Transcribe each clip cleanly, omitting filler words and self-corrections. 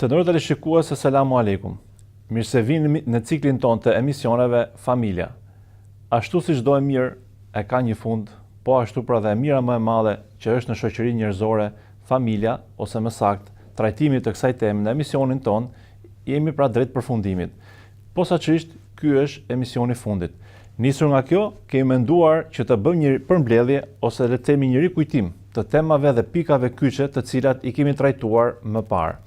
Të nderuar teleshikues, selamu alaikum. Mirë se vini në ciklin ton të emisioneve Familja. Ashtu si çdo e mirë e ka një fund, po ashtu pra dhe e mira më e madhe që është në shoqërinë njerëzore, familja, ose më saktë, trajtimi të kësaj teme në emisionin ton, jemi pra drejt përfundimit. Posaçërisht, ky është emisioni i fundit. Nisur nga kjo, kemi menduar që të bëjmë një përmbledhje ose le të themi një rikujtim të temave dhe pikave kyçe të cilat i kemi trajtuar më parë.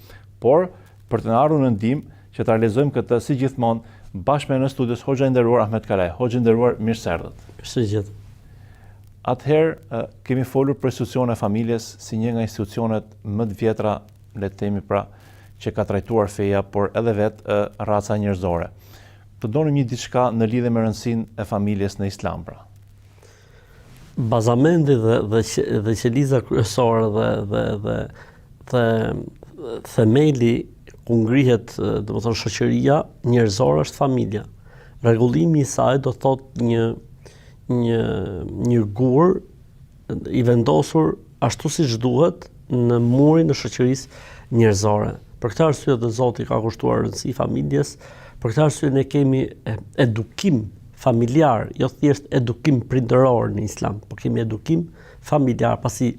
Por, për të na ardhur në ndihmë që ta realizojmë këtë si gjithmonë bashkë me në studios Hoxha i nderuar Ahmet Kalaj. Hoxha i nderuar, mirë se erdhët. Mirësejt. Atëherë kemi folur për institucionin e familjes si një nga institucionet më të vjetra, le të themi pra, që ka trajtuar feja, por edhe vetë raca njerëzore. Të donim një diçka në lidhje me rëndësinë e familjes në Islam pra. Bazamendi dhe qeliza kryesore dhe themeli ku ngrihet domethënë shoqëria njerëzore është familja. Rregullimi i saj do thotë një gur i vendosur ashtu siç duhet në murin e shoqërisë njerëzore. Për këtë arsye dhe Zoti ka kushtuar rëndësi familjes, për këtë arsye ne kemi edukim familjar, jo thjesht edukim prindëror në Islam, por kemi edukim familjar, pasi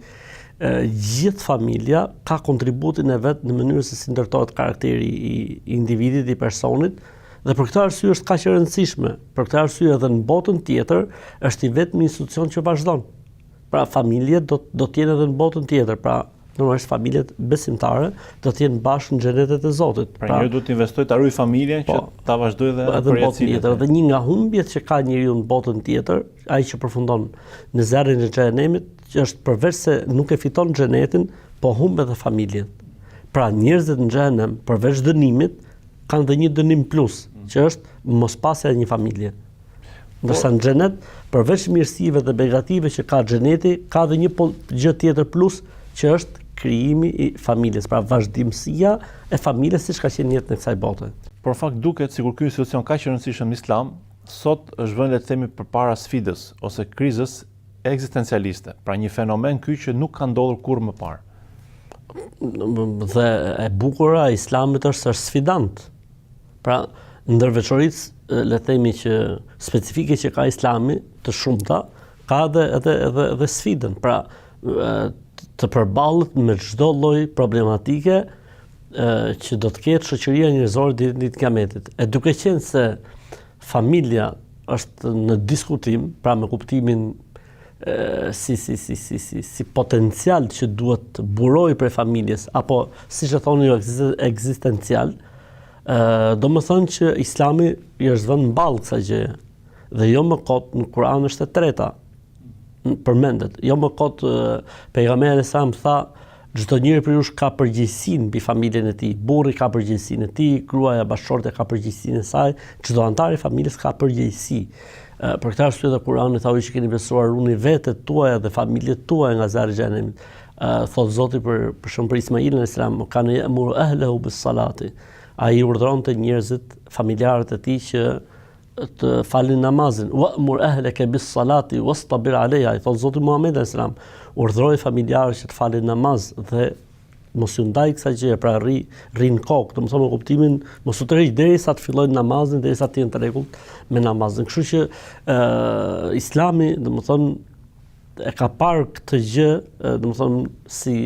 gjithë familja ka kontributin e vet në mënyrën se si ndërtohet karakteri i individit, i personit, dhe për këtë arsye është kaq e rëndësishme. Për këtë arsye edhe në botën tjetër është i vetmi institucion që vazhdon. Pra familjet do të jenë edhe në botën tjetër, pra normalisht familjet besimtare do të jenë bashkë në xhenetet e Zotit. Pra njeriu duhet të investojë ta ruaj familjen që ta vazhdojë dhe në botën tjetër. Dhe një nga humbjet që ka njeriu në botën tjetër, ai që përfundon në zjarrin e xhenemit, që është përveç se nuk e fiton xhenetin, po humb edhe familjen. Pra njerëzit në xhenem, përveç dënimit, kanë dhe një dënim plus, që është mospasja e një familje. Ndërsa në xhenet, përveç mirësive dhe begative që ka xheneti, ka dhe një gjë tjetër plus, që është krijimi i familjes, pra vazhdimësia e familjes siç ka qenë jetë në kësaj bote. Por fakt duket sikur ky institucion kaq i rëndësishëm në Islam sot është vënë le të themi përpara sfidës ose krizës ekzistencialiste, pra një fenomen ky që nuk ka ndodhur kurrë më parë. Dhe e bukura e Islamit është sfidant. Pra ndërveçoritë le të themi që specifike që ka Islami të shumta, ka edhe sfidën. Pra të përballet me çdo lloj problematike që do të ketë shoqëria njerëzore ditën e Kiametit. E duke qenë se familja është në diskutim, pra me kuptimin si potencial që duhet të burojë prej familjes, apo siç e thoni ju ekzistencial, do më thënë që Islami i është vënë mballë kësaj gjëje. Dhe jo më kot në Kur'an është e treta. Përmendet. Jo më kot pejgamberi sa më tha, çdo njeri për jush ka përgjegjësinë mbi familjen e tij. Burri ka përgjegjësinë e tij, gruaja bashkëshorte ka përgjegjësinë e saj, çdo antar i familjes ka përgjegjësi. Për këtë arsye dhe Kur'ani thau që keni besuar runi vetet tuaja dhe familjet tuaja nga zjarri i xhenemit. Thot Zoti për shembull për Ismailin alayhis salam, kanë ya'muru ahlehu bis-salati. Ai urdhëronte njerëzit, familjarët e tij që të falin namazin. Wa'mur ahlaka bis-salati wastabir 'alayha. Thot Zoti Muhammed alayhis salam, urdhëroi familjarët që të falin namaz dhe mos u ndaj kësaj gjëje, pra rrin kokë, domethënë me kuptimin mos u tërheq derisa të fillojnë namazin, derisa të jenë të rregullt me namazin. Kështu që Islami, domethënë e ka parë këtë gjë, domethënë si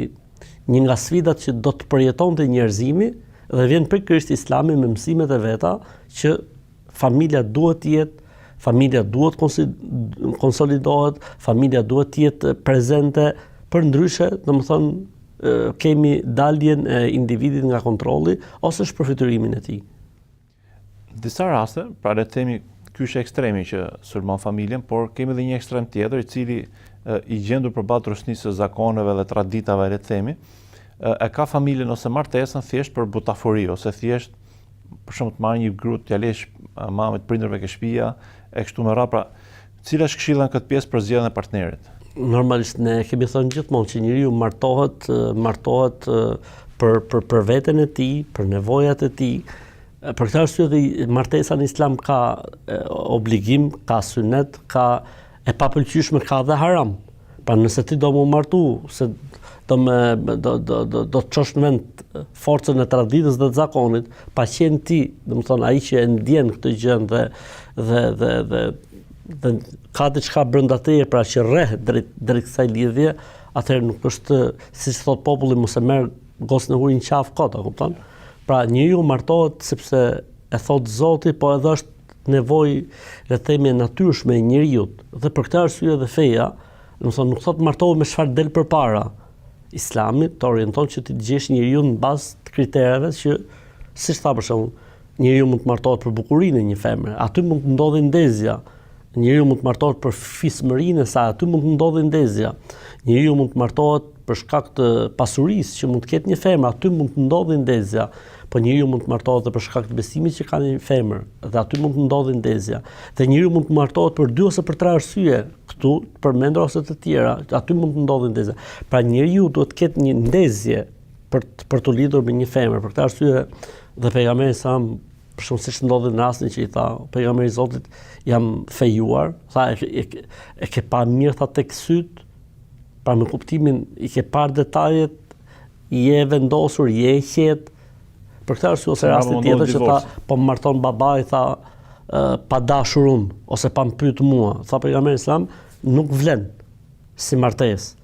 një nga sfidat që do të përjetonte njerëzimi dhe vjen pikërisht Islami me mësimet e veta që familja duhet të jetë, familja duhet konsolidohet, familja duhet të jetë prezente, përndryshe, domethënë kemi daljen e individit nga kontrolli ose shpërfytyrimin e tij. Në disa raste, pra le të themi ky është ekstremi që sulmon familjen, por kemi edhe një ekstrem tjetër i cili i gjendur përballë trosnisë së zakoneve dhe traditave, le të themi, e ka familjen ose martesën thjesht për butafori ose thjesht për shembull të marrë një grua t'ia lesh mamit prindërve ke shtëpia e kështu me radhë, pra cila është këshilla në këtë pjesë për zgjedhjen e partnerit? Normalisht ne kemi thënë gjithmonë që njeriu martohet për veten e tij, për nevojat e tij. Për këtë arsye dhe martesa në Islam ka obligim, ka sunet, ka e papëlqyeshme, ka dhe haram. Pra nëse ti do më martu, se do të çosh në vend forcën e traditës dhe të zakonit, pa qenë ti, domethënë ai që e ndjen këtë gjë dhe ka diçka brenda teje, pra që rreh drejt kësaj lidhje, atëherë nuk është, siç thot populli, mos e merr gocën e hurin qaf kot, e kupton? Pra njeriu martohet sepse e thot Zoti, po edhe është nevojë, le të themi, e natyrshme e njeriu. Dhe për këtë arsye edhe feja, domethënë nuk thot martohet me çfarë del përpara. Islami të orienton që ti të gjesh njeriu në bazë të kritereve që, siç tha për shembull, njeriu mund të martohet për bukurinë e një femre, aty mund të ndodhi ndezja. Njeriu mund të martohet për fismërinë e saj, aty mund të ndodhi ndezja. Njeriu mund të martohet për shkak të pasurisë që mund të ketë një femër, aty mund të ndodhi ndezja. Po njeriu mund të martohet edhe për shkak të besimit që ka një femër, dhe aty mund të ndodhi ndezja. Dhe njeriu mund të martohet për 2 ose për 3 arsye, këtu të përmendur ose të tjera, aty mund të ndodhi ndezja. Pra njeriu duhet të ketë një ndezje për të lidhur me një femër. Për këtë arsye dhe pejgamberi sa për shumë siç ndodhi në rastin që i tha pejgamberi i Zotit, jam fejuar, tha e ke pa mirë tha tek syt, pra me kuptimin i ke parë detajet, je vendosur, je e qetë. Për këtë arsye ose rasti tjetër që tha po më marton babai, tha pa dashur unë ose pa më pyet mua, tha pejgamberi Islam, nuk vlen si martesë.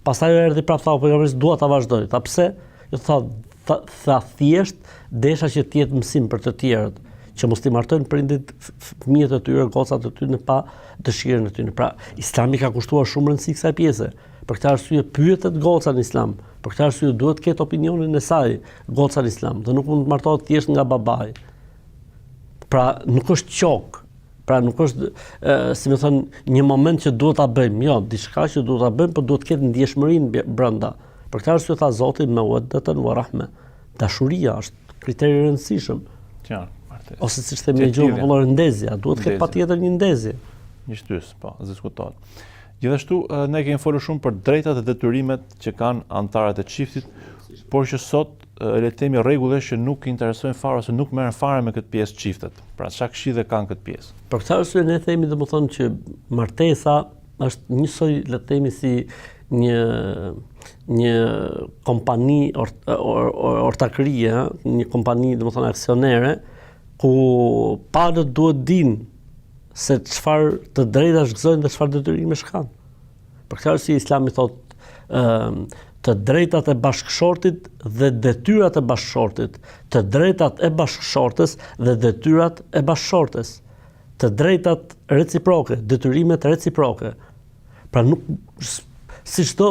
Pastaj erdhi prapë tha pejgamberi, dua ta vazhdoj. Tha pse? Jo tha thjesht desha që të jetë mësim për të tjerët, që mos t'i martojnë prindit fëmijët e tyre, gocat e tyre pa dëshirën e tyre. Pra, Islami ka kushtuar shumë rëndësi kësaj pjese. Për këtë arsye pyetet goca në Islam. Për këtë arsye duhet të ketë opinionin e saj goca në Islam, dhe nuk mund të martohet thjesht nga babai. Pra, nuk është qok. Pra, nuk është, si më thënë, një moment që duhet ta bëjmë. Jo, diçka që duhet ta bëjmë, por duhet të ketë ndjeshmërinë brenda. Për këtë arsye tha Zoti mawaddatan wa rahme. Dashuria është kriteri i rëndësishëm. Qartë, martesë. Ose siç themi në gjuhën popullore, ndezja, duhet të ketë patjetër një ndezje. Një shtys, po, diskutohet. Gjithashtu ne kemi folur shumë për drejtat dhe detyrimet që kanë anëtarët e çiftit, por që sot le të themi rregullesh që nuk interesojnë fare ose nuk merren fare me këtë pjesë çiftet. Pra çka këshillë kanë këtë pjesë? Për këtë arsye ne themi domethënë që martesa është njësoj, le të themi, si një kompani ortakërie, një kompani domethënë aksionere, ku palët duhet dinë se çfarë të drejtash gëzojnë dhe çfarë detyrimesh kanë. Për këtë arsye Islami thotë të drejtat e bashkëshortit dhe detyrat e bashkëshortit, të drejtat e bashkëshortës dhe detyrat e bashkëshortes, të drejtat reciproke, detyrimet reciproke. Pra nuk, si çdo,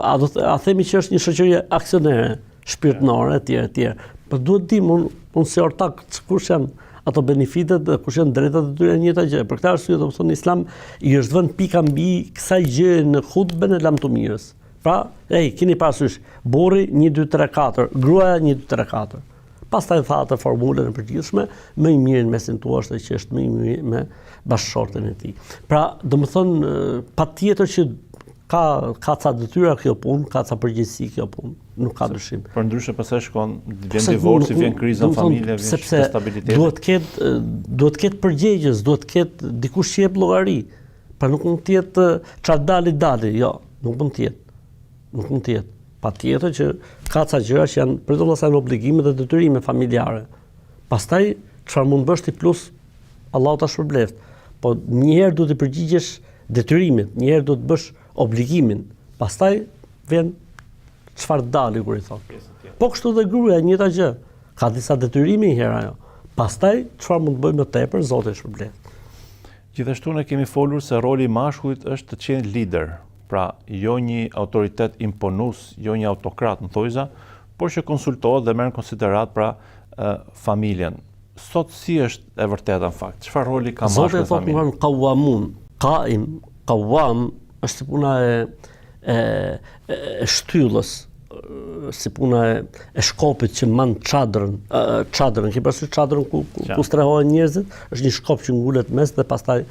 a themi që është një shoqëri aksionere, shpirtënore, etj. Por duhet dim unë si ortak kush janë ato benefitet dhe kush janë drejtat e tyre në njëjta gjë. Për këtë arsye domethënë Islam i është vënë pika mbi kësaj gjëje në hutben e lamtumirës. Pra, keni parasysh, burri 1 2 3 4, gruaja 1 2 3 4. Pastaj tha atë formulën e përgjithshme, më i mirë në mesin tuaj është që është më i mirë me bashkëshorten e tij. Pra, domethënë patjetër që ka ca detyra kjo punë, ka ca përgjegjësi kjo punë, nuk ka dyshim. Por ndryshe pastaj shkon, vjen divorci, vjen kriza në familje, vjen stabiliteti. Duhet të ketë përgjegjës, duhet të ketë dikush që jep llogari. Pra nuk mund të jetë çfarë dali, jo, nuk mund të jetë. Nuk mund të jetë. Patjetër që ka ca gjëra që janë për të vëllazën obligime dhe detyrime familjare. Pastaj çfarë mund bësh ti plus Allahu ta shpërbleft. Po një herë duhet të përgjigjesh detyrimit, një herë duhet të bësh obligimin. Pastaj vjen çfarë dali kur i thon. Po kështu dhe gruaja njëjta gjë. Ka disa detyrime një herë ajo. Pastaj çfarë mund të bëjmë më tepër, Zoti e shpërbleft. Gjithashtu ne kemi folur se roli i mashkullit është të qenë lider. Pra, jo një autoritet imponues, jo një autokrat në thojza, por që konsultohet dhe merr në konsiderat pra familjen. Sot si është e vërteta në fakt? Çfarë roli ka mashkulli në familje? Zoti thotë qawamun, qaim, qawam është puna e shtyllës, si puna e shkopit që man çadrën, ke parasysh çadrën ku strehohen njerëzit, është një shkop që ngulet mes dhe pastaj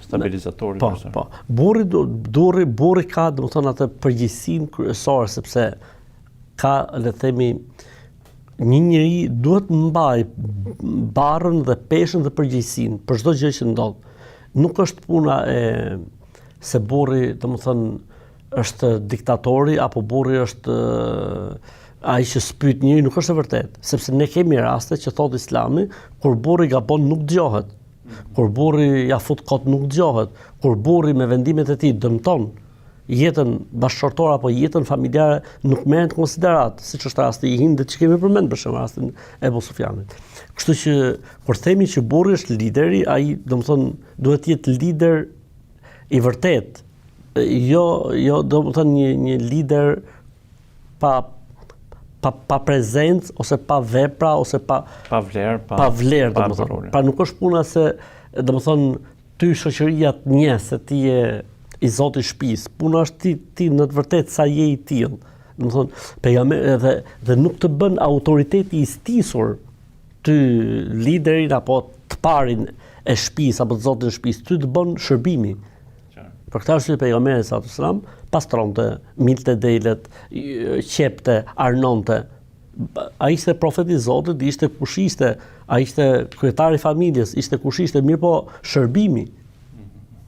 stabilizatori. Po. Burri ka, domethënë, atë përgjegjësinë kryesore, sepse ka, le të themi, një njeri duhet mbaj barrën dhe peshën dhe përgjegjësinë për çdo gjë që ndodh. Nuk është puna se burri, domethënë, është diktatori apo burri është ai që spyt njëri, nuk është e vërtet, sepse ne kemi raste që thot Islami, kur burri gabon nuk dëgjohet, kur burri ja fut kot nuk dëgjohet, kur burri me vendimet e tij dëmton jetën bashkëshortore apo jetën familjare nuk merren në konsiderat, siç është rasti i Hindit që kemi përmend për shembull rastin e Ebu Sufjanit. Kështu që kur themi që burri është lideri, ai domethënë duhet të jetë lider i vërtet, jo domethënë një lider pa prezencë ose pa vepra ose pa vlerë, domethënë. Pra nuk është puna se domethënë ty shoqëria të njeh se ti je i zoti i shtëpisë. Puna është ti në të vërtetë sa je i tillë. Domethënë pejgamberi dhe nuk të bën autoriteti i stisur ty liderin apo të parin e shtëpisë apo të zotit të shtëpisë, ty të bën shërbimi. Për këtë arsye pejgamberi sallallahu alajhi wasallam pastronte, milte delet, qepte, arnonte. Ai ishte profeti i Zotit, ishte kush ishte, ai ishte kryetari i familjes, ishte kush ishte, mirë po shërbimi.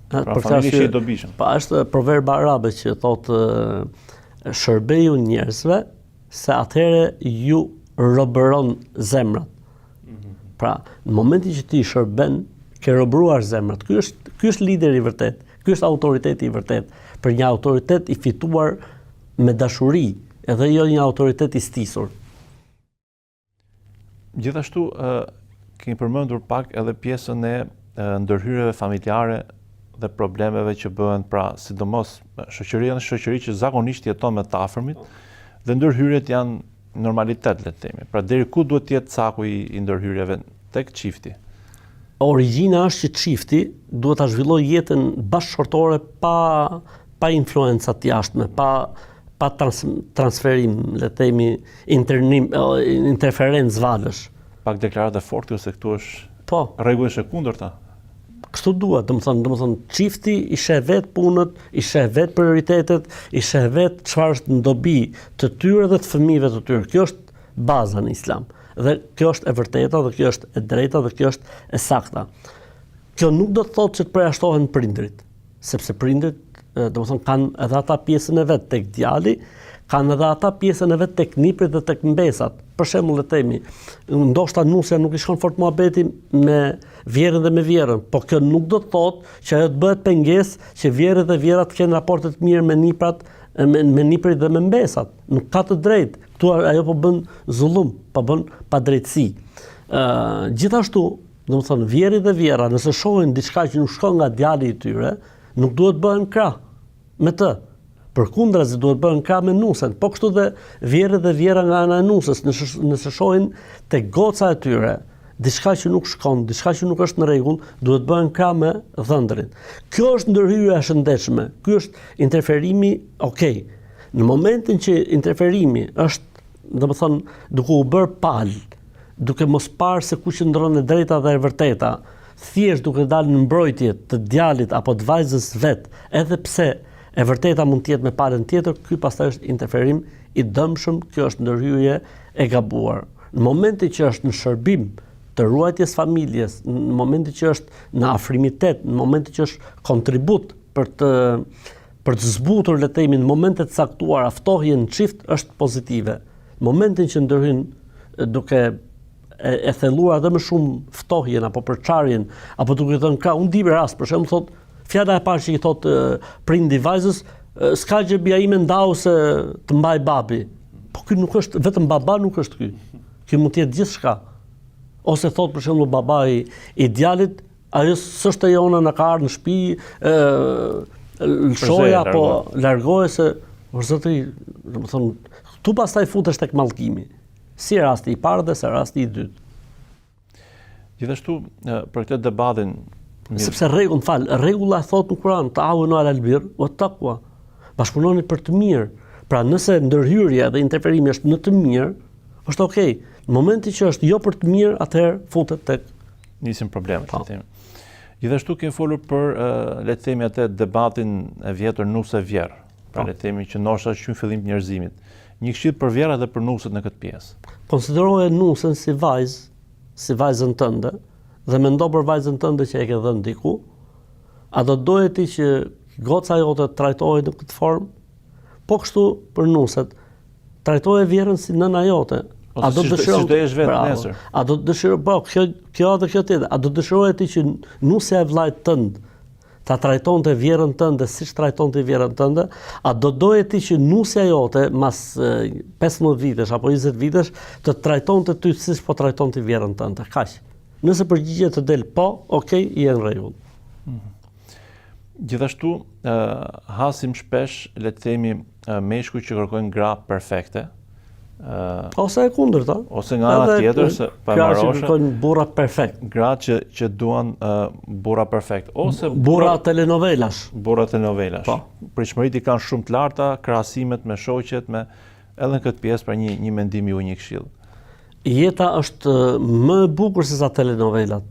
Pra familja ishte i dobishëm. Pa është proverb arabe që thotë shërbeju njerëzve se atëherë ju robëron zemrat. Pra, në momentin që ti shërben, ke robëruar zemrat. Ky është lideri i vërtet. Ky është autoriteti i vërtet, për një autoritet i fituar me dashuri, edhe jo një autoritet i stisur. Gjithashtu, kemi përmendur pak edhe pjesën e ndërhyrjeve familjare dhe problemeve që bëhen, pra sidomos shoqëria në shoqëri që zakonisht jeton me të afërmit dhe ndërhyrjet janë normalitet, le të themi. Pra deri ku duhet të jetë caku i ndërhyrjeve tek çifti? Origjina është që çifti duhet ta zhvillojë jetën bashkëshortore pa influenca të jashtme, pa transferim, le të themi, interferencë valësh. Pak deklarata forte ose këtu është rregullisht e kundërta. Kështu duhet, domethënë çifti i sheh vet punët, i sheh vet prioritetet, i sheh vet çfarë është në dobi të tyre dhe të fëmijëve të tyre. Kjo është baza në Islam. Dhe kjo është e vërteta, dhe kjo është e drejta, dhe kjo është e sakta. Kjo nuk do të thotë që të përjashtohen prindrit, sepse prindrit, domethënë kanë edhe ata pjesën e vet tek djali, kanë edhe ata pjesën e vet tek niprit dhe tek mbesat. Për shembull, le të themi, ndoshta nusja nuk i shkon fort muhabeti me vjerën dhe me vjerën, po kjo nuk do të thotë që ajo të bëhet pengesë që vjerët dhe vjerat të kenë raporte të mirë me niprit dhe me mbesat. Nuk ka të drejtë. Ktu ajo po bën zullum, po bën padrejtësi. Gjithashtu, domethënë vjerrit dhe vjera, nëse shohin diçka që nuk shkon nga djali i tyre, nuk duhet bëhen krah me të. Përkundrazi duhet bëhen krah me nusën. Po kështu dhe vjerrit dhe vjera nga ana e nusës, nëse shohin tek goca e tyre diçka që nuk shkon, diçka që nuk është në rregull, duhet bëhen krah me dhëndrin. Kjo është ndërhyrja e shëndetshme. Ky është interferimi, okay. Në momentin që interferimi është, domethënë, duke u bërë pal, duke mos parë se ku qëndron e drejta dhe e vërteta, thjesht duke dalë në mbrojtje të djalit apo të vajzës vet, edhe pse e vërteta mund të jetë me palën tjetër, ky pastaj është interferim i dëmshëm, kjo është ndërhyrje e gabuar. Në momentin që është në shërbim të ruajtjes familjes, në momentin që është në afrimitet, në momentin që është kontribut për të zbutur, le të themi, në momente të caktuara, ftohje në çift është pozitive. Në momentin që ndërhyn duke e thelluar edhe më shumë ftohjen apo përçarjen, apo duke thënë ka, unë di rast, për shembull, thotë fjala e parë që i thotë prindi vajzës, s'ka gjë bia ime ndau se të mbaj babi. Po ky nuk është vetëm baba, nuk është ky. Ky mund të jetë gjithçka. Ose thotë për shembull babai i djalit, ajo s'është e jona, na ka ardhur në shtëpi, lëshoja apo largoje se zotëri, domethënë, tu pastaj futesh tek mallkimi. Si rasti i parë dhe si rasti i dytë. Gjithashtu për këtë debatin, sepse rregulla thot në Kur'an, ta'awunu 'alal birri wat taqwa. Bashkëpunoni për të mirë. Pra nëse ndërhyrja dhe interferimi është në të mirë, është okay. Në momentin që është jo për të mirë, atëherë futet tek nisin problemet, le të themi. Gjithashtu kemi folur për le të themi atë debatin e vjetër nusë e vjerë. Pra le të themi që ndoshta është në fillim të njerëzimit. Një këshill për vjera dhe për nusët në këtë pjesë. Konsideroje nusën si vajzën tënde, dhe mendo për vajzën tënde që e ke dhënë diku, a do doje ti që goca jote trajtohet në këtë formë? Po kështu për nuset, trajtoje vjerën si nëna jote. Ose si do jesh vetë nesër. A do të dëshiroj, po, kjo edhe kjo tjetër. A do të dëshiroj ti që nusja e vllajt tënd ta trajtonte vjerën tënde siç trajtonte vjerën tënde, a do doje ti që nusja jote mas 15 vitesh apo 20 vitesh të trajtonte ty siç po trajtonte vjerën tënde? Kaq. Nëse përgjigjet të del po, okay, je në rregull. Gjithashtu, hasim shpesh, le të themi, meshkuj që kërkojnë gra perfekte. Ose e kundërta. Ose nga ana tjetër, se pa gra që marroshe, kërkojnë burra perfekt. gra që duan burra perfekt. Ose Burra telenovelash. burra telenovelas. Po. Pritshmëritë i kanë shumë të larta, krahasimet me shoqet, me edhe në këtë pjesë pra një mendim ju, një këshill. Jeta është më e bukur se sa telenovelat.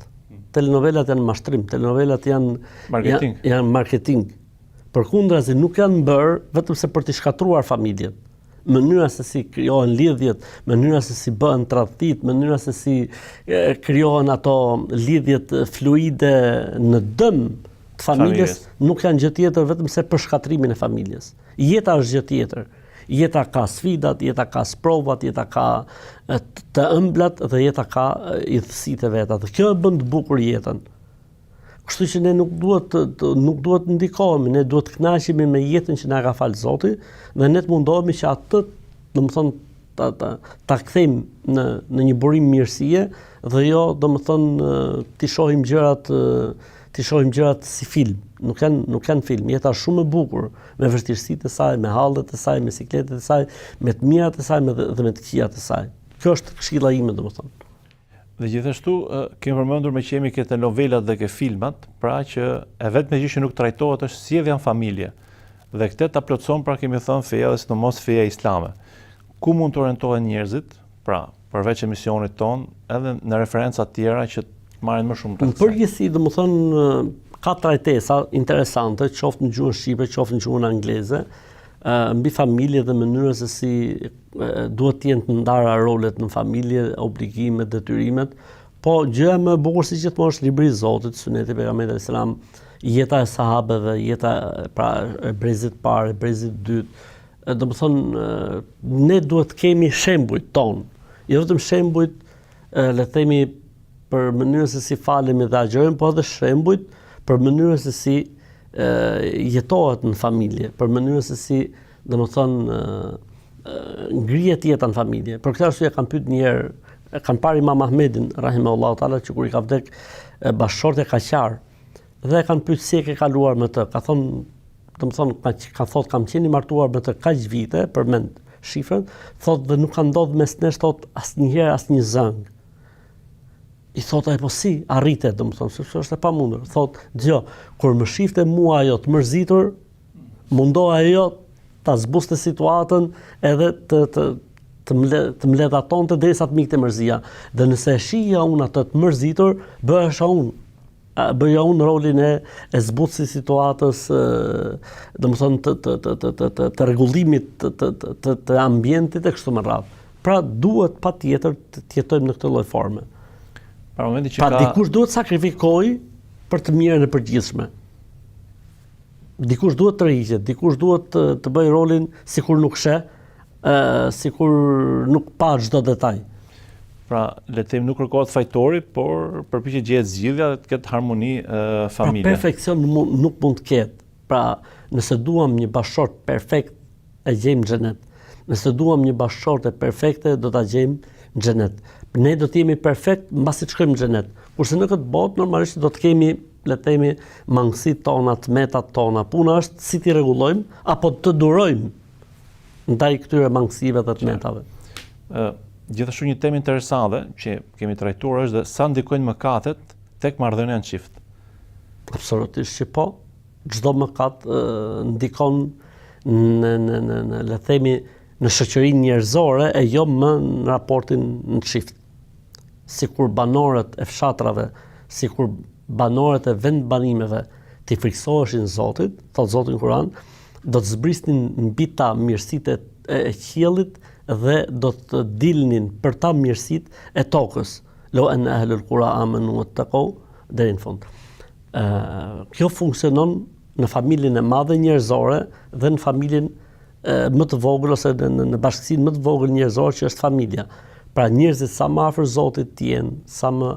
Telenovelat janë mashtrim, telenovelat janë Marketing. janë marketing. Përkundrazi nuk janë bërë vetëm se për të shkatruar familjen. Mënyra se si krijohen lidhjet, mënyra se si bëhen tradhtit, mënyra se si krijohen ato lidhjet fluide në dëm të familjes, nuk janë gjë tjetër vetëm se për shkatrimin e familjes. Jeta është gjë tjetër. Jeta ka sfidat, jeta ka sprovat, jeta ka të ëmblat dhe jeta ka idhësitë e veta. Dhe kjo e bën të bukur jetën. Kështu që ne nuk duhet të ndikohemi, ne duhet të kënaqemi me jetën që na ka falë Zoti dhe ne të mundohemi që atë, domethënë, ta kthejmë në një burim mirësie dhe jo, domethënë, ti shohim gjërat si film. Nuk janë film. Jeta është shumë e bukur, me vështirësitë e saj, me hallet e saj, me sikletet e saj, me të mirat e saj dhe me të këqijat e saj. Kjo është këshilla ime, domethënë. Dhe gjithashtu kemi përmendur me që jemi ke telenovelat dhe ke filmat, pra që e vetme gjë që nuk trajtohet është sjellja në familje. Dhe këtë ta plotson, pra kemi thënë, feja dhe sidomos feja islame. Ku mund të orientohen njerëzit, pra përveç emisionit ton, edhe në referenca tjera që të marrin më shumë rëndësi. Në përgjithësi, domethënë, ka trajtesa interesante, qoftë në gjuhën shqipe, qoftë në gjuhën angleze, mbi familje dhe mënyrën se si duhet të jenë të ndara rolet në familje, obligimet, detyrimet, po gjëja më e bukur si gjithmonë është libri i Zotit, Suneti i pejgamberit alayhis salam, jeta e sahabeve, jeta pra e brezit parë, e brezit dytë. Domethënë ne duhet të kemi shembujt ton, jo vetëm shembujt, le të themi, për mënyrën se si falemi dhe agjërojmë, po edhe shembujt për mënyrën se si jetohet në familje, për mënyrën se si, domethënë, ngrihet jeta në familje. Për këtë arsye kam pyet një herë, kam parë Imam Ahmedin rahimahullahu taala që kur i ka vdek bashkëshortja ka qarë dhe kanë pyet si e ke kaluar me të. Ka thonë, domethënë, ka thotë kam qenë i martuar me të kaq vite, përmend shifrën, thotë dhe nuk ka ndodhur mes nesh, thotë asnjëherë asnjë zëng. I thotë, po si, arritet, domethënë, sepse është e pamundur. Thotë, dëgjoj, kur më shifte mua ajo të mërzitur, mundoha ajo ta zbuste situatën edhe të mbledhatonte derisa të mikte mërzia. Dhe nëse e shihja unë atë të mërzitur, bëja unë rolin e zbutësit situatës, domethënë të rregullimit të ambientit e kështu me radhë. Pra duhet patjetër të jetojmë në këtë lloj forme. Pra dikush duhet sakrifikoj për të mirën e përgjithshme. Dikush duhet të rriqet, dikush duhet të bëj rolin sikur nuk sheh, sikur nuk pa çdo detaj. Pra, le të them, nuk kërkohet fajtori, por përpiqet gjehet zgjidhja dhe të ketë harmoni familje. Pra, perfekcion nuk mund të ketë. Pra, nëse duam një bashkëshort perfekt, e gjejmë në xhenet. Nëse duam një bashkëshorte perfekte, do ta gjejmë në xhenet. Ne do të jemi perfekt mbasi të shkojmë në xhenet. Kurse në këtë botë normalisht do të kemi, le të themi, mangësitë tona, tmetat tona. Puna është si t'i rregullojmë apo të durojmë ndaj këtyre mangësive dhe tmetave. Gjithashtu një temë interesante që kemi trajtuar është dhe sa ndikojnë mëkatet tek marrëdhënia në çift. Absolutisht që po. Çdo mëkat ndikon në le të themi në shoqërinë njerëzore e jo më në raportin në çift. Sikur banorët e fshatrave, sikur banorët e vendbanimeve t'i friksoheshin Zotit, thot Zoti në Kur'an, do të zbrisnin mbi ta mirësitë e qiellit dhe do të dilnin për ta mirësitë e tokës. Lo an ahlul qura amanu wattaqu deri në fund. Kjo funksionon në familjen e madhe njerëzore dhe në familjen më të vogël ose në bashkësinë më të vogël njerëzore që është familja. Pra njerëzit sa më afër Zotit të jenë, sa më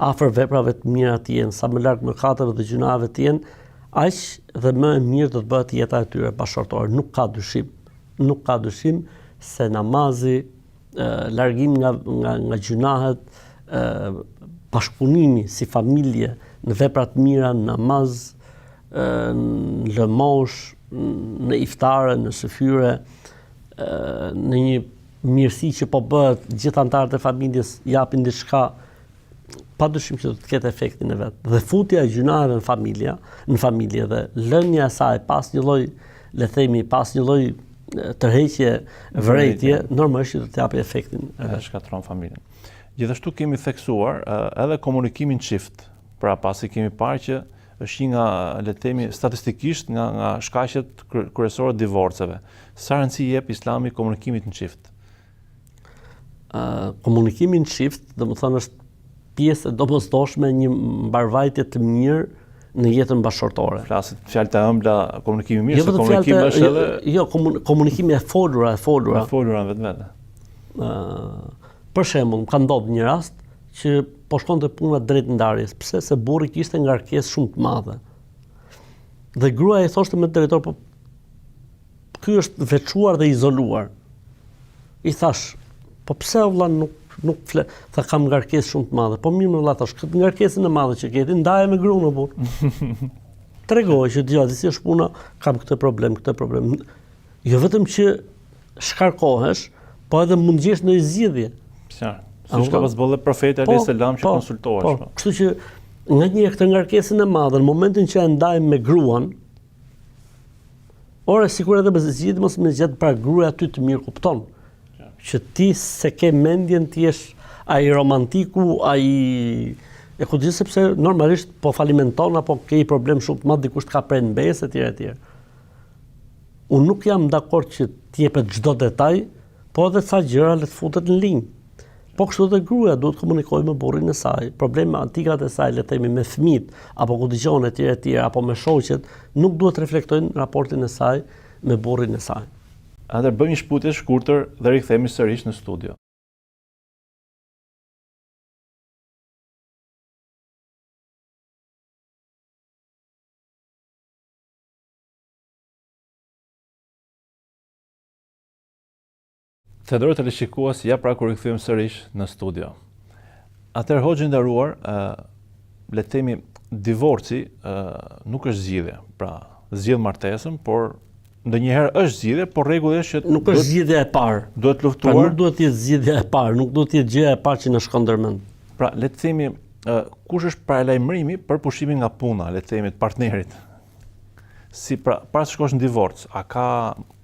afër veprave të mira të jenë, sa më larg mëkateve dhe gjunave të jenë, aq dhe më e mirë do të bëhet jeta e tyre bashkëtorë. Nuk ka dyshim se namazi, largim nga gjunahet, bashkëpunimi si familje në vepra të mira, në namaz, në lëmosh, në iftare, në sëfyre, në një mirësi që po bëhet, gjithë anëtarët e familjes japin diçka, padyshim që do të ketë efektin e vet. Dhe futja e gjunave në familje dhe lënia e saj pas një lloj, le themi, pas një lloj tërheqje vërejtje, normalisht do të japë efektin e vet. Shkatron familjen. Gjithashtu kemi theksuar edhe komunikimin çift. Pra pasi kemi parë që është një nga, le të themi, statistikisht nga shkaqet kryesore të divorceve. Sa rëndësi jep Islami komunikimit në çift? Komunikimi në çift, domethënë është pjesë e domosdoshme një mbarvajtje të mirë në jetën bashkëtorë. Flasit fjalë të ëmbla, komunikimi mirë, se komunikimi është edhe... Jo, komunikimi e folura. E folura vetë. Për shembull, ka ndodhur një rast që po shkonte puna drejt ndarjes. Pse? Se burri kishte ngarkesë shumë të madhe. Dhe gruaja i thoshte me drejtor, po ky është veçuar dhe izoluar. I thash, po pse vëlla nuk flet, tha kam ngarkesë shumë të madhe. Po mirë më vëlla, thash, këtë ngarkesën e madhe që ke ti ndaje me gruan apo? Tregoj që djali si është puna, kam këtë problem. Jo vetëm që shkarkohesh, po edhe mund gjesh në zgjidhje. Qartë. Siç ka pasur bolle profeti alayhis salam që konsultohesh. Kështu që nga një këtë ngarkesën e madhe, në momentin që e ndajmë me gruan, ora sikur edhe me zgjidhje mos më gjet para gruaja aty të mirë kupton. Që ti se ke mendjen ti jesh ai romantiku, ai e ku di sepse normalisht po falimenton apo ke një problem shumë të madh, dikush të ka prerë në besë etj. Unë nuk jam dakord që të jepet çdo detaj, po edhe ca gjëra le të futet në linjë. Po kështu dhe gruaja duhet të komunikojë me burrin e saj, problematikat e saj, le të themi me fëmijët, apo ku dëgjon etj, apo me shoqet, nuk duhet të reflektojnë raportin e saj me burrin e saj. Atëherë bëjmë një shkputje të shkurtër dhe rikthehemi sërish në studio. Të nderuar teleshikues, ja pra kur rikthehemi sërish në studio. Atëherë hoxhë nderuar, le të themi divorci nuk është zgjidhje. Pra, zgjidh martesën, por ndonjëherë është zgjidhje, por rregulli është që nuk është zgjidhja e parë. Duhet luftuar. Pra nuk duhet të jetë zgjidhja e parë, nuk duhet të jetë gjëja e parë që na shkon ndërmend. Pra, le të themi kush është paralajmërimi për pushimin nga puna, le të themi të partnerit. Si pra, para se shkosh në divorc, a ka,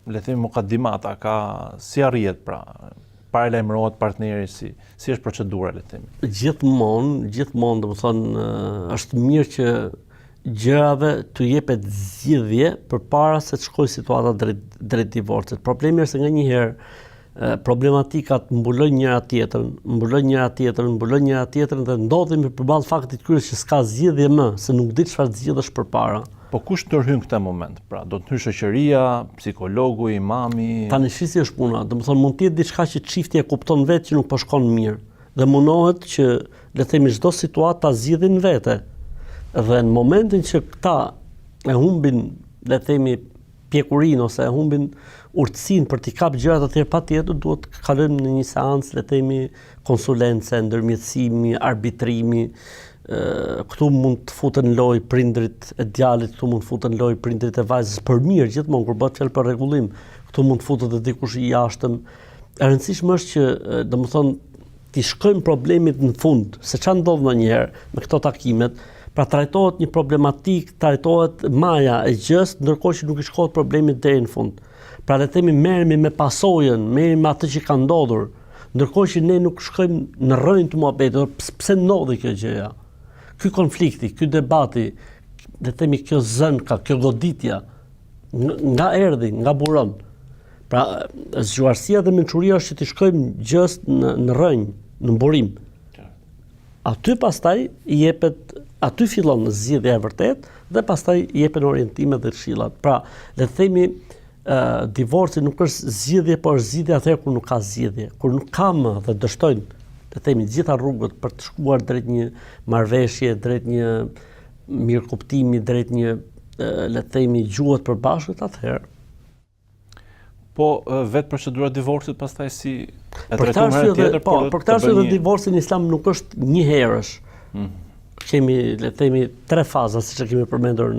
le të themi mukaddimat, a ka si arrihet pra paralajmërohet partneri, si është procedura, le të themi? Gjithmonë, domethënë është mirë që gjërave të jepet zgjidhje përpara se të shkojë situata drejt divorcit. Problemi është se nganjëherë problematikat mbulojnë njëra tjetrën dhe ndodhemi përballë faktit kryes që s'ka zgjidhje më, se nuk di çfarë zgjidhësh përpara. Po kush ndërhyn këtë moment? Pra, do të hyjë shoqëria, psikologu, imami? Tani shisi është puna, domethënë mund të jetë diçka që çifti e kupton vetë që nuk po shkon mirë dhe mundohet që le të themi çdo situatë ta zgjidhin vete. Dhe në momentin që këta e humbin, le të themi, pjekurinë ose e humbin urtësinë për t'i kapë gjërat atëherë patjetër duhet të kalojmë në një seancë, le të themi, konsulence, ndërmjetësimi, arbitrimi. Këtu mund të futen në lojë prindrit e djalit, këtu mund të futen në lojë prindrit e vajzës për mirë gjithmonë kur bëhet fjalë për rregullim. Këtu mund të futet edhe dikush i jashtëm. E rëndësishme është që, domethënë, t'i shkojmë problemit në fund, se çfarë ndodh ndonjëherë me këto takimet. Pra trajtohet një problematik, trajtohet maja e gjës, ndërkohë që nuk i shkohet problemit deri në fund. Pra le të themi merremi me pasojën, merremi me atë që ka ndodhur, ndërkohë që ne nuk shkojmë në rrënjë të muhabetit, pse ndodhi kjo gjëja? Ky konflikti, ky debati, le të themi kjo zënka, kjo goditja, nga erdhi, nga buron. Pra zgjuarësia dhe mençuria është që të shkojmë gjës në rrënjë, në burim. Aty pastaj aty fillon zgjidhja e vërtet dhe pastaj jepen orientime dhe këshillat. Pra, le të themi divorci nuk është zgjidhje, por është zgjidhje atëherë kur nuk ka zgjidhje, kur nuk ka më dhe dështojnë, të themi, gjitha rrugët për të shkuar drejt një marrëveshje, drejt një mirëkuptimi, drejt një, le të themi, gjuhët përbashkët, atëherë. Po vetë procedura e divorcit pastaj si e Për trajtuar herë tjetër, por për këtë arsye divorci në Islam nuk është një herësh. Kemi, le të themi, 3 faza, siç e kemi përmendur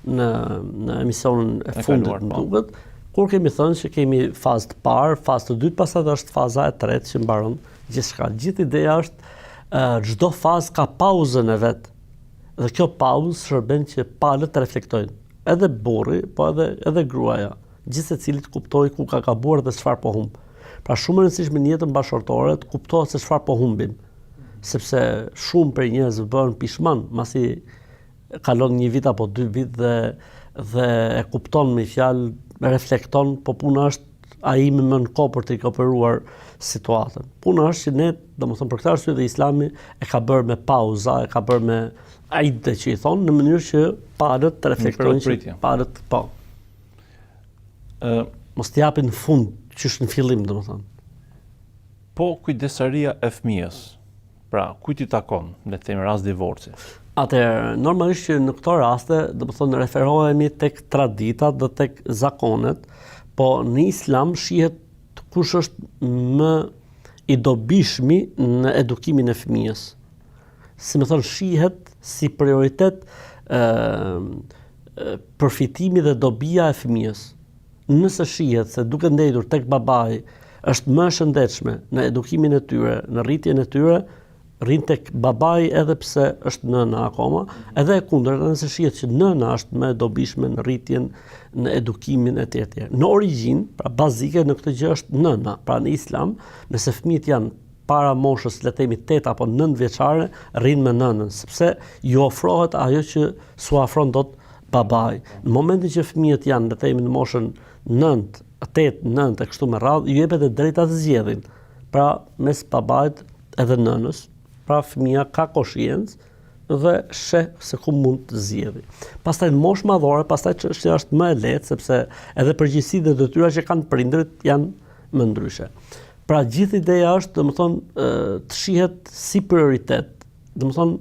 në emisionin e fundit, më duket, kur kemi thënë që kemi fazë të parë, fazë të dytë, pastaj është faza e tretë që mbaron gjithçka. Gjithë ideja është çdo fazë ka pauzën e vet. Dhe kjo pauzë shërben që palët të reflektojnë. Edhe burri, po edhe gruaja. Gjithë secilit kuptoj ku ka gabuar dhe çfarë po humb. Pra shumë e rëndësishme në jetën bashkëtorë të kuptohet se çfarë po humbim. Sepse shumë prej njerëzve bëhen pishman, masi kalon 1 vit apo 2 vit dhe e kupton me fjalë, reflekton, po puna është ai më në kohë për të rikuperuar situatën. Puna është që ne, domethënë për këtë arsye dhe Islami e ka bërë me pauza, e ka bërë me ajde që i thonë, në mënyrë që palët të reflektojnë që palët po. Mos t'i japin në fund, qysh në fillim, domethënë. Po kujdesaria e fëmijës. Pra, kujt i takon, le të themi, rast divorci? Atëherë, normalisht që në këto raste, domethënë referohemi tek traditat dhe tek zakonet, po në Islam shihet kush është më i dobishmi në edukimin e fëmijës. Si më thon, shihet si prioritet përfitimi dhe dobia e fëmijës. Nëse shihet se duke ndejtur tek babai është më e shëndetshme në edukimin e tyre, në rritjen e tyre, rrin tek babai edhe pse është nëna akoma, edhe e kundërta, nëse shihet që nëna është më e dobishme në rritjen, në edukimin e tjetër. Në origjinë, pra bazike në këtë gjë është nëna. Pra në Islam, nëse fëmijët janë para moshës, le të themi 8 apo 9 vjeçare, rrin me nënën, sepse ju ofrohet ajo që s'u afron dot babai. Në momentin që fëmijët janë, le të themi, në moshën 9, 8, 9 e kështu me radhë, ju jepet e drejta të zgjedhin. Pra mes babait edhe nënës, pra fëmia ka koshiencë dhe sheh se ku mund të zgjedhë. Pastaj në moshë madhore, pastaj çështja është më e lehtë sepse edhe përgjegjësitë dhe detyrat që kanë prindërit janë më ndryshe. Pra gjithë ideja është, domethënë, të shihet si prioritet, domethënë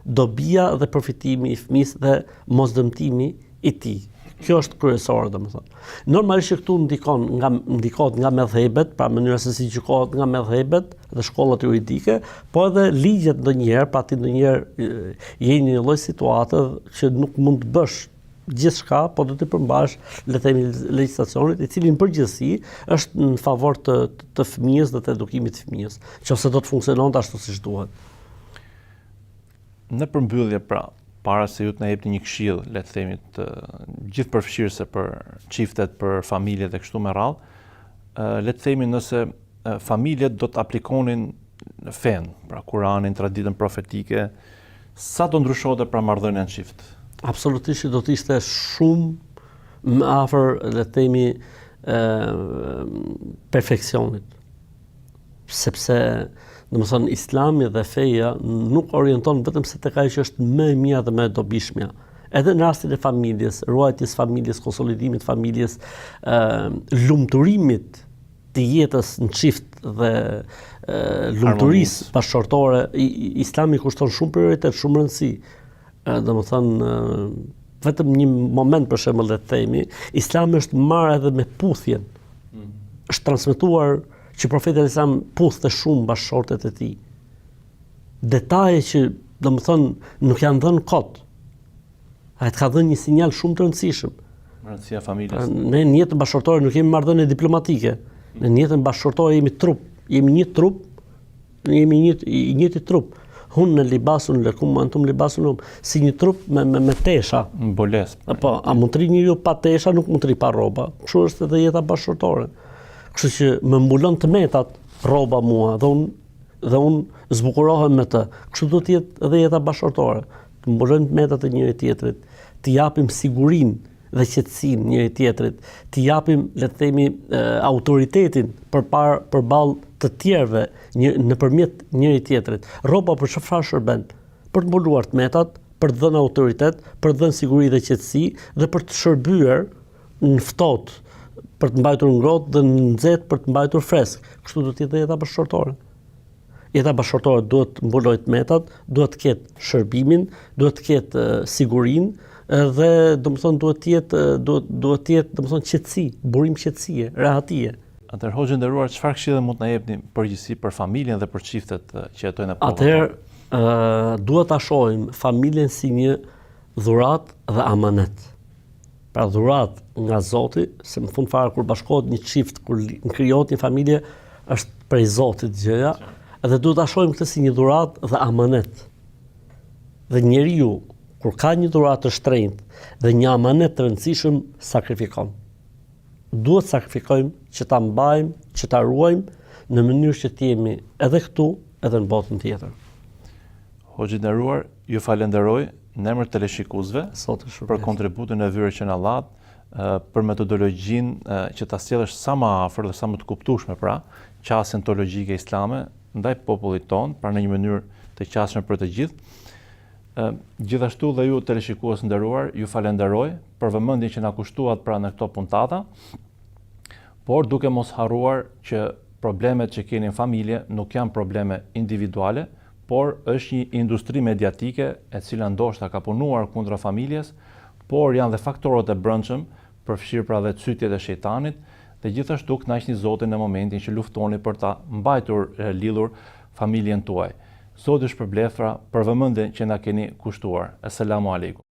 dobia dhe përfitimi i fëmisë dhe mosdëmtimi i tij. Kjo është kryesore, domethënë. Normalisht që këtu ndikohet nga medhhebet, pra mënyra se si gjykohet nga medhhebet dhe shkollat juridike, po edhe ligjet ndonjëherë, pra ti ndonjëherë je në një lloj situate që nuk mund të bësh gjithçka, po do të përmbash, le të themi, legjislacionit, i cili në përgjithësi është në favor të fëmijës dhe të edukimit të fëmijës, nëse do të funksiononte ashtu siç duhet. Në përmbyllje, pra, para se ju të na jepni një këshill, le të themi, të gjithëpërfshirëse për çiftet, për familjet e kështu me radhë, le të themi nëse familjet do të aplikonin fen, pra Kuranin, traditën profetike, sa do ndryshote pra marrëdhënia në çift? Absolutisht do të ishte shumë më afër, le të themi, perfeksionit. Sepse domethënë Islami dhe feja nuk orienton vetëm se tek ajo që është më e mira dhe më e dobishmja. Edhe në rastin e familjes, ruajtjes familjes, konsolidimit familjes, lumturimit të jetës në çift dhe lumturisë bashkëtorë, Islami kushton shumë prioritet, shumë rëndësi. Domethënë vetëm një moment për shembull le të themi, Islami është marrë edhe me puthjen. Është transmetuar që profeti Islam puthte shumë bashkëshortet e tij. Detaje që, domethënë, nuk janë dhënë kot. Ai të ka dhënë një sinjal shumë të rëndësishëm. Rëndësia familjes. Ne në jetën bashkëshortore nuk kemi marrëdhënie diplomatike. Ne në jetën bashkëshortore jemi trup, jemi një trup, jemi i njëjti trup. Hun në libasun lakum antum libasun lahum, si një trup me tesha. Boles. Po, a mund të ri njeriu pa tesha, nuk mund të ri pa rroba. Kështu është edhe jeta bashkëshortore. Kështu që më mbulon të metat rroba mua dhe unë zbukurohem me të. Kështu do të jetë edhe jeta bashkëshortore. Të mbulojnë të metat e njëri tjetrit, të japim sigurinë dhe qetësinë njëri tjetrit, të japim, le të themi, autoritetin përballë të tjerëve nëpërmjet njëri tjetrit. Rroba për çfarë shërben? Për të mbuluar të metat, për të dhënë autoritet, për të dhënë siguri dhe qetësi dhe për të shërbyer në ftohtë për të mbajtur ngrohtë dhe në nxehtë për të mbajtur fresk. Kështu do të jetë jeta bashkëtorë. Jeta bashkëtorë duhet të mbulojë metat, duhet të ketë shërbimin, duhet të ketë sigurinë dhe domethënë duhet të jetë domethënë qetësi, burim qetësie, rahatie. Atëherë Hoxhë nderuar, çfarë këshille mund të na jepni përgjithësi për familjen dhe për çiftet që jetojnë në Atëherë duhet ta shohim familjen si një dhuratë dhe amanet. Pra dhuratë nga Zoti, se në fund fare kur bashkohet një çift, kur krijohet një familje, është prej Zotit gjëja, dhe duhet ta shohim këtë si një dhuratë dhe amanet. Dhe njeriu kur ka një dhuratë të shtrenjtë dhe një amanet të rëndësishëm, sakrifikon. Duhet sakrifikojmë që ta mbajmë, që ta ruajmë në mënyrë që të jemi edhe këtu, edhe në botën tjetër. Hoxhë nderuar, ju falenderoj në emër të teleshikuesve për kontributin e hyrë që na dhat, për metodologjinë që ta sjellësh sa më afër dhe sa më të kuptueshme pra, qasjen teologjike islame ndaj popullit ton, pra në një mënyrë të qasshme për të gjithë. Gjithashtu dhe ju teleshikues nderuar, ju falenderoj për vëmendjen që na kushtuat pra në këto puntata, por duke mos harruar që problemet që keni në familje nuk janë probleme individuale, por është një industri mediatike e cila ndoshta ka punuar kundra familjes, por janë dhe faktorët e brendshëm, përfshirë pra dhe cytjet e shejtanit, dhe gjithashtu kënaqni Zotin në momentin që luftoni për ta mbajtur lidhur familjen tuaj. Zoti ju shpërbleft për vëmendjen që na keni kushtuar. Asalamu alaykum.